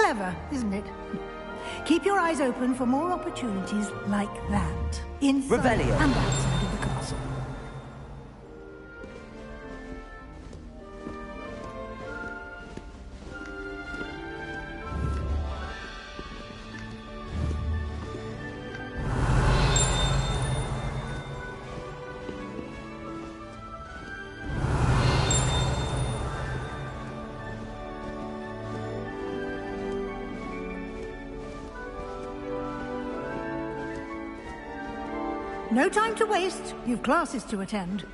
Clever, isn't it? Keep your eyes open for more opportunities like that. Inside Revelio. and outside of the castle. No time to waste. You've classes to attend.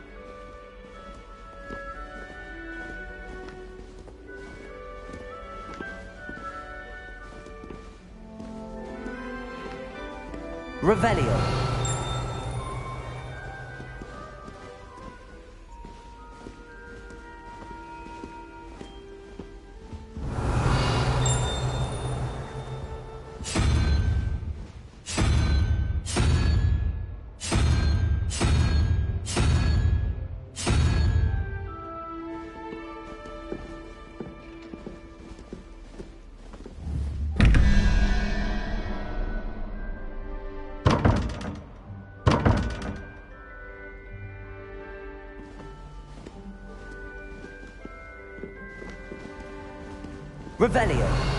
Revelio. Revelio.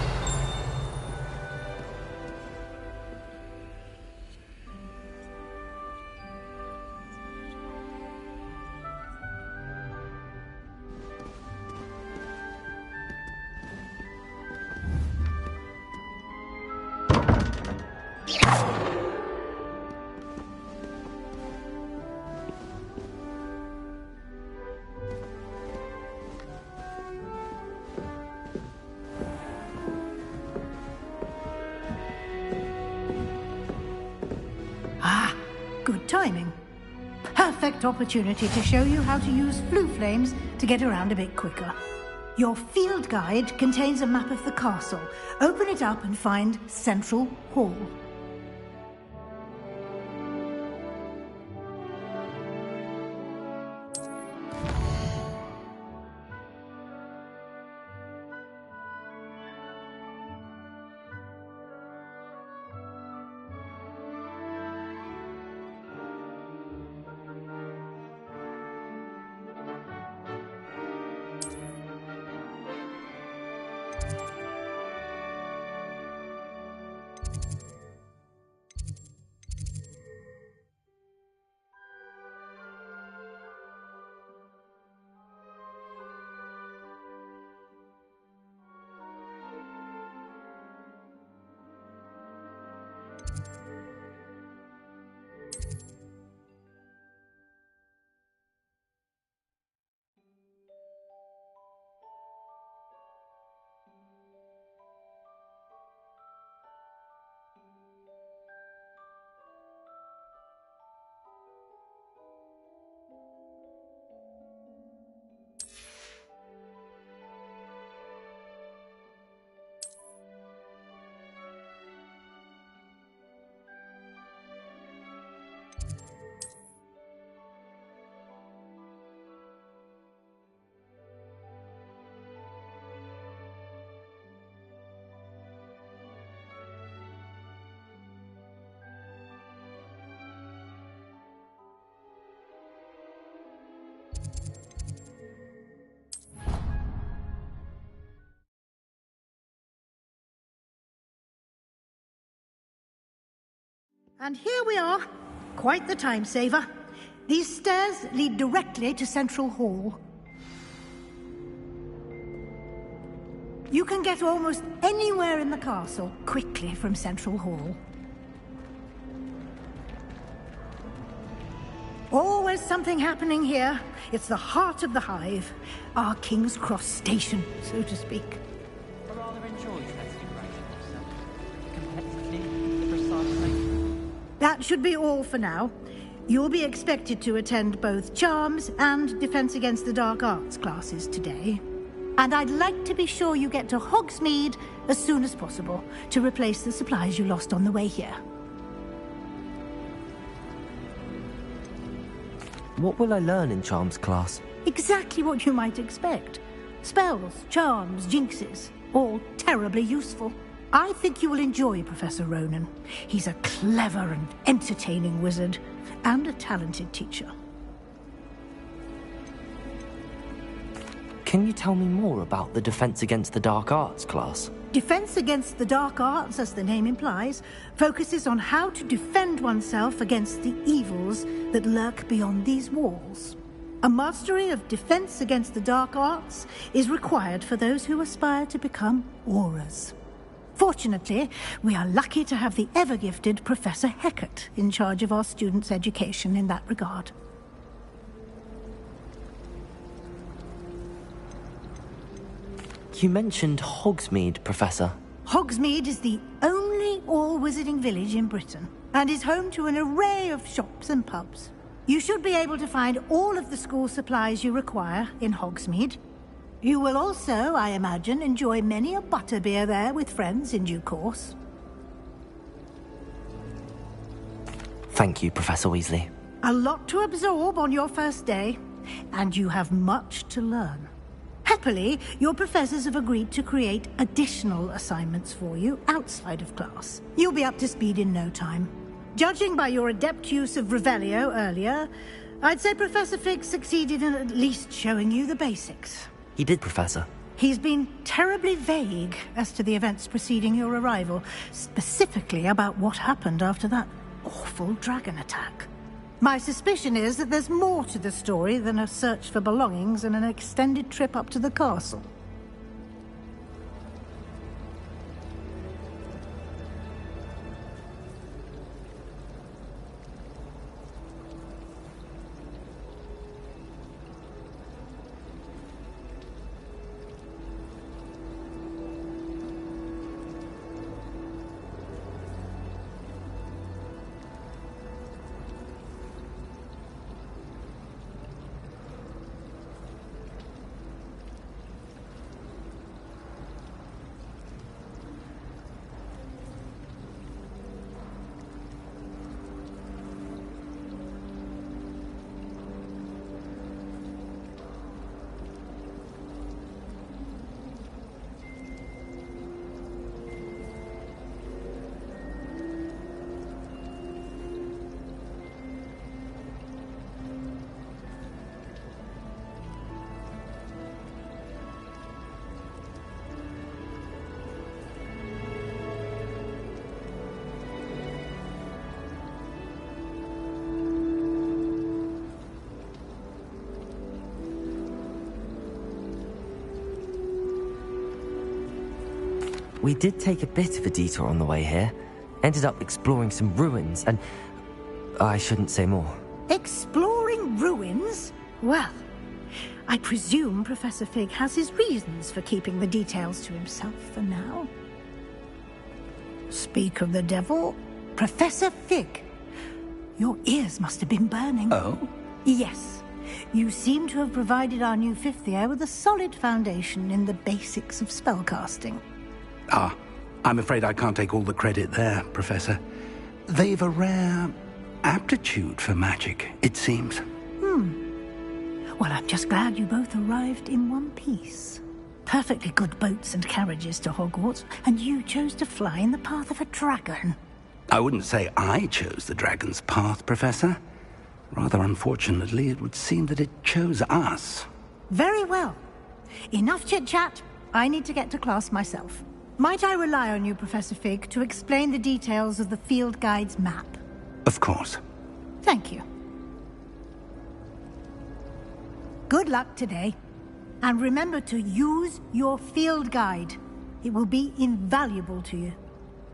Good timing. Perfect opportunity to show you how to use flue flames to get around a bit quicker. Your field guide contains a map of the castle. Open it up and find Central Hall. And here we are. Quite the time saver. These stairs lead directly to Central Hall. You can get almost anywhere in the castle quickly from Central Hall. Always something happening here. It's the heart of the Hive. Our King's Cross station, so to speak. I rather enjoy testing rations. Complexity, the precise thing. That should be all for now. You'll be expected to attend both Charms and Defense Against the Dark Arts classes today. And I'd like to be sure you get to Hogsmeade as soon as possible to replace the supplies you lost on the way here. What will I learn in Charms class? Exactly what you might expect. Spells, charms, jinxes, all terribly useful. I think you will enjoy Professor Ronan. He's a clever and entertaining wizard, and a talented teacher. Can you tell me more about the Defense Against the Dark Arts class? Defense Against the Dark Arts, as the name implies, focuses on how to defend oneself against the evils that lurk beyond these walls. A mastery of Defense Against the Dark Arts is required for those who aspire to become Aurors. Fortunately, we are lucky to have the ever-gifted Professor Hecat in charge of our students' education in that regard. You mentioned Hogsmeade, Professor. Hogsmeade is the only all-wizarding village in Britain, and is home to an array of shops and pubs. You should be able to find all of the school supplies you require in Hogsmeade. You will also, I imagine, enjoy many a butterbeer there with friends in due course. Thank you, Professor Weasley. A lot to absorb on your first day, and you have much to learn. Happily, your professors have agreed to create additional assignments for you outside of class. You'll be up to speed in no time. Judging by your adept use of Revelio earlier, I'd say Professor Fig succeeded in at least showing you the basics. He did, Professor. He's been terribly vague as to the events preceding your arrival, specifically about what happened after that awful dragon attack. My suspicion is that there's more to the story than a search for belongings and an extended trip up to the castle. We did take a bit of a detour on the way here. Ended up exploring some ruins, and I shouldn't say more. Exploring ruins? Well, I presume Professor Fig has his reasons for keeping the details to himself for now. Speak of the devil, Professor Fig. Your ears must have been burning. Oh? Yes. You seem to have provided our new fifth year with a solid foundation in the basics of spellcasting. Ah, I'm afraid I can't take all the credit there, Professor. They've a rare aptitude for magic, it seems. Well, I'm just glad you both arrived in one piece. Perfectly good boats and carriages to Hogwarts, and you chose to fly in the path of a dragon. I wouldn't say I chose the dragon's path, Professor. Rather unfortunately, it would seem that it chose us. Very well. Enough chit-chat. I need to get to class myself. Might I rely on you, Professor Fig, to explain the details of the field guide's map? Of course. Thank you. Good luck today. And remember to use your field guide. It will be invaluable to you.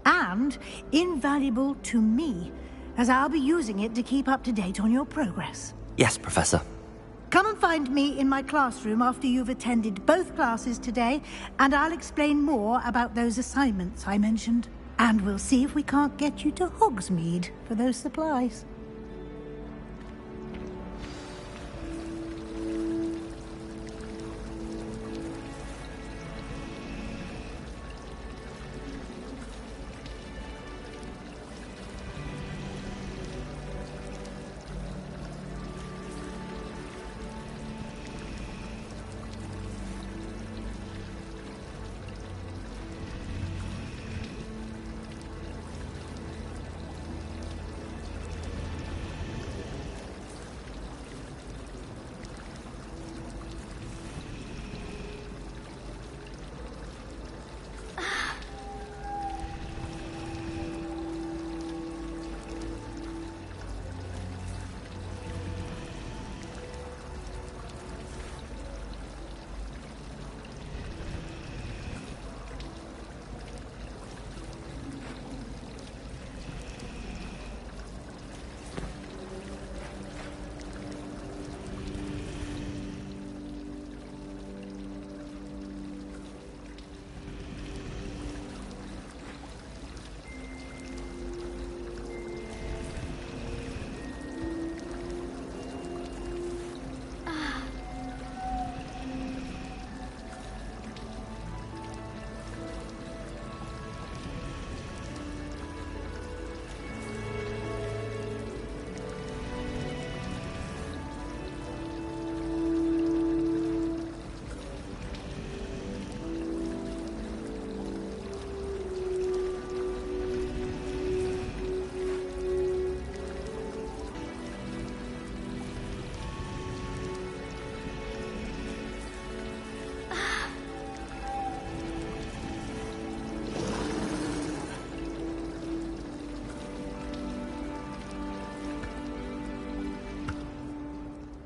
And invaluable to me, as I'll be using it to keep up to date on your progress. Yes, Professor. Come and find me in my classroom after you've attended both classes today, and I'll explain more about those assignments I mentioned. And we'll see if we can't get you to Hogsmeade for those supplies.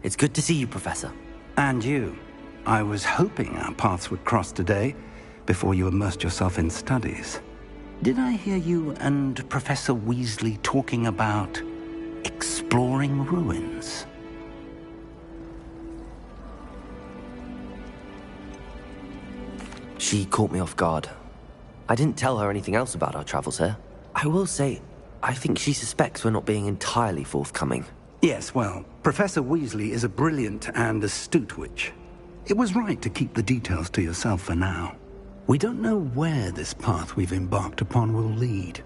It's good to see you, Professor. And you. I was hoping our paths would cross today, before you immersed yourself in studies. Did I hear you and Professor Weasley talking about exploring ruins? She caught me off guard. I didn't tell her anything else about our travels here. I will say, I think she suspects we're not being entirely forthcoming. Yes, well, Professor Weasley is a brilliant and astute witch. It was right to keep the details to yourself for now. We don't know where this path we've embarked upon will lead.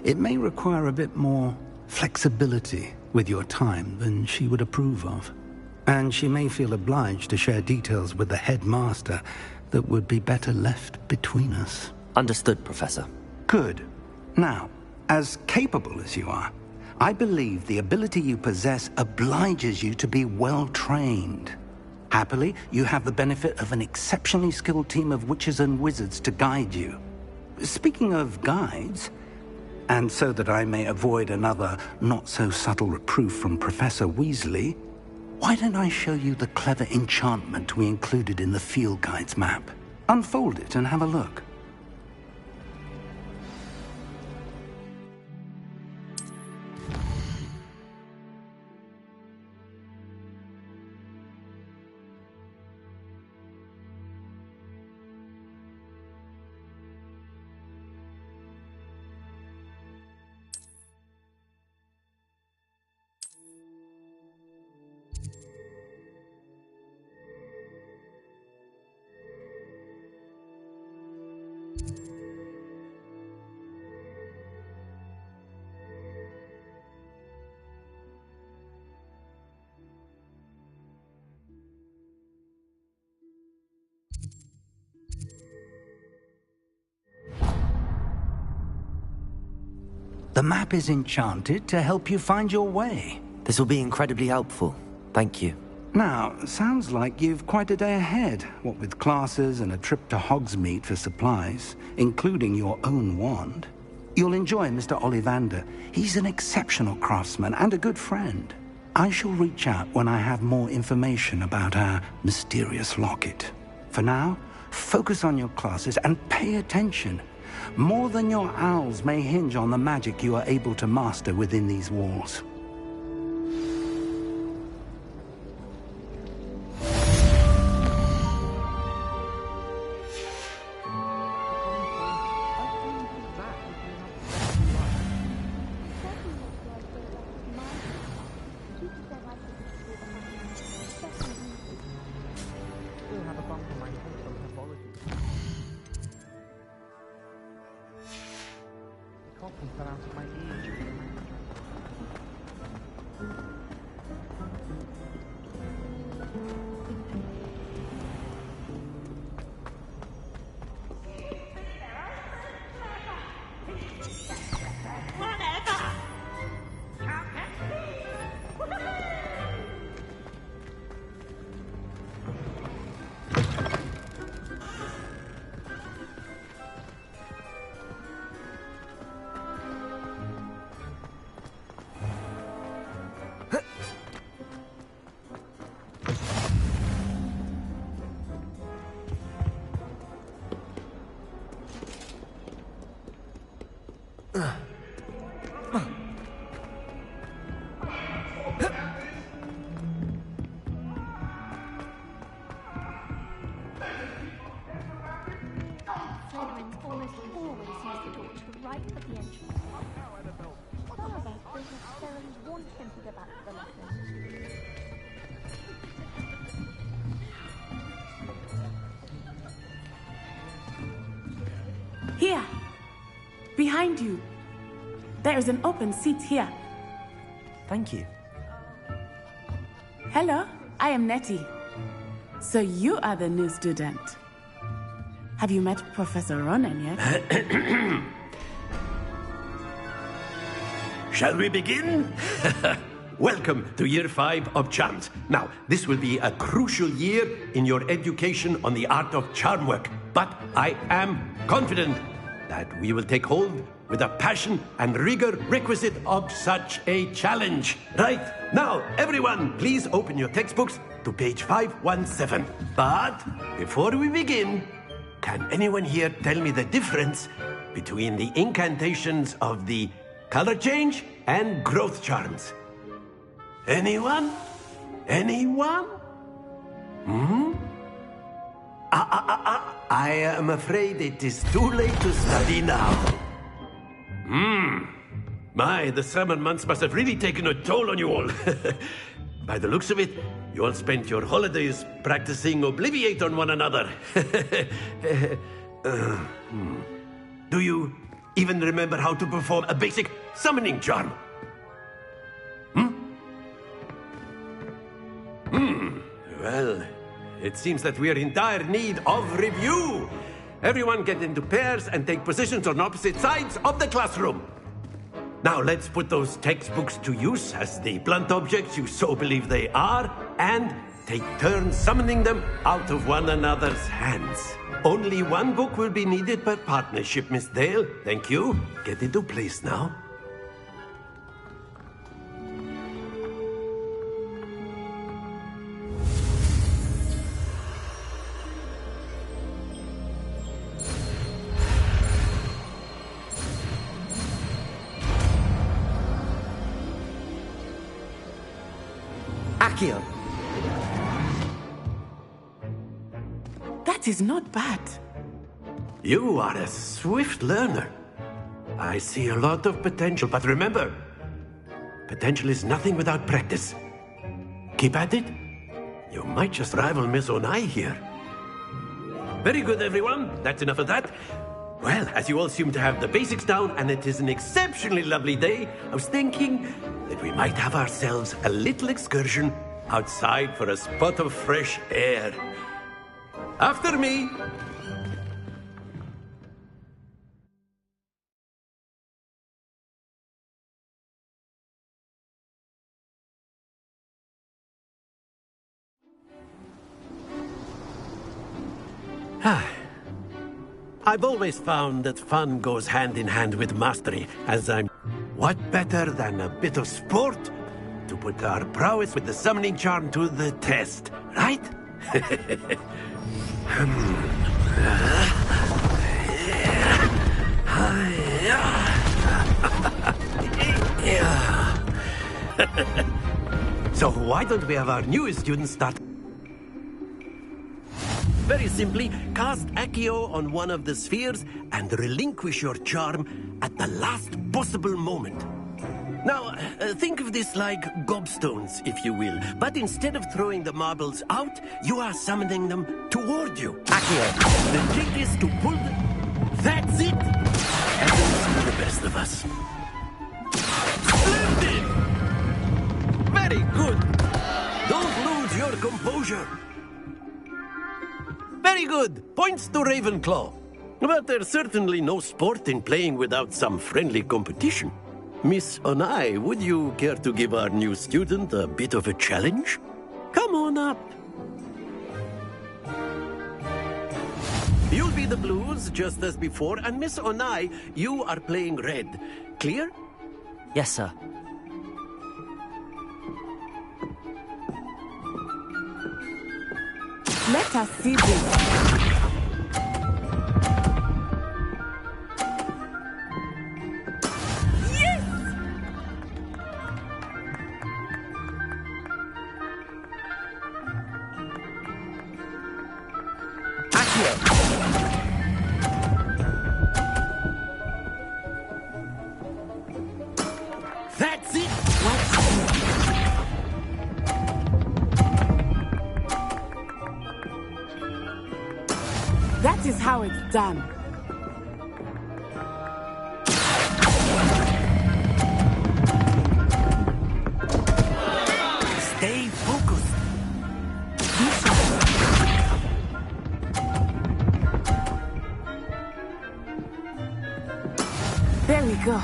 It may require a bit more flexibility with your time than she would approve of. And she may feel obliged to share details with the headmaster that would be better left between us. Understood, Professor. Good. Now, as capable as you are, I believe the ability you possess obliges you to be well-trained. Happily, you have the benefit of an exceptionally skilled team of witches and wizards to guide you. Speaking of guides, and so that I may avoid another not-so-subtle reproof from Professor Weasley, why don't I show you the clever enchantment we included in the field guide's map? Unfold it and have a look. The map is enchanted to help you find your way. This will be incredibly helpful. Thank you. Now, sounds like you've quite a day ahead, what with classes and a trip to Hogsmeade for supplies, including your own wand. You'll enjoy Mr. Ollivander. He's an exceptional craftsman and a good friend. I shall reach out when I have more information about our mysterious locket. For now, focus on your classes and pay attention. More than your owls may hinge on the magic you are able to master within these walls. Here, behind you. There is an open seat here. Thank you. Hello, I am Nettie. So you are the new student. Have you met Professor Ronan yet? Shall we begin? Welcome to Year 5 of Charms. Now, this will be a crucial year in your education on the art of charm work, but I am confident that we will take hold with the passion and rigor requisite of such a challenge. Right, now, everyone, please open your textbooks to page 517. But before we begin, can anyone here tell me the difference between the incantations of the color change and growth charms? Anyone? Anyone? I am afraid it is too late to study now. My, the summer months must have really taken a toll on you all. By the looks of it, you all spent your holidays practicing Obliviate on one another. Do you even remember how to perform a basic summoning charm? Well, it seems that we are in dire need of review. Everyone get into pairs and take positions on opposite sides of the classroom. Now let's put those textbooks to use as the blunt objects you so believe they are, and take turns summoning them out of one another's hands. Only one book will be needed per partnership, Miss Dale. Thank you. Get into place now. Accio! That is not bad. You are a swift learner. I see a lot of potential, but remember, potential is nothing without practice. Keep at it. You might just rival Miss Onai here. Very good, everyone. That's enough of that. Well, as you all seem to have the basics down, and it is an exceptionally lovely day, I was thinking that we might have ourselves a little excursion outside for a spot of fresh air. After me. I've always found that fun goes hand in hand with mastery, as I'm... What better than a bit of sport to put our prowess with the summoning charm to the test, right? So why don't we have our newest students start? Very simply, cast Accio on one of the spheres and relinquish your charm at the last possible moment. Now, think of this like gobstones, if you will. But instead of throwing the marbles out, you are summoning them toward you. Accio. The trick is to pull them. That's it! And then see the best of us. Splendid! Very good! Don't lose your composure. Very good. Points to Ravenclaw. But there's certainly no sport in playing without some friendly competition. Miss Onai, would you care to give our new student a bit of a challenge? Come on up. You'll be the blues, just as before, and Miss Onai, you are playing red. Clear? Yes, sir. Let us see this. That's it! That is how it's done. Stay focused. There we go.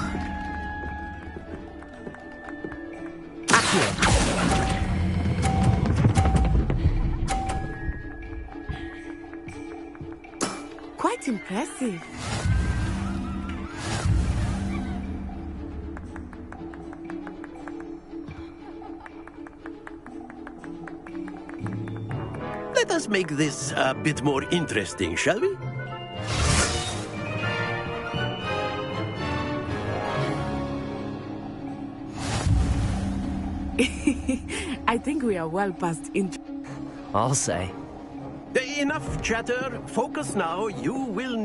Quite impressive. Let's make this a bit more interesting, shall we? I think we are well past I'll say. Enough chatter. Focus now. You will need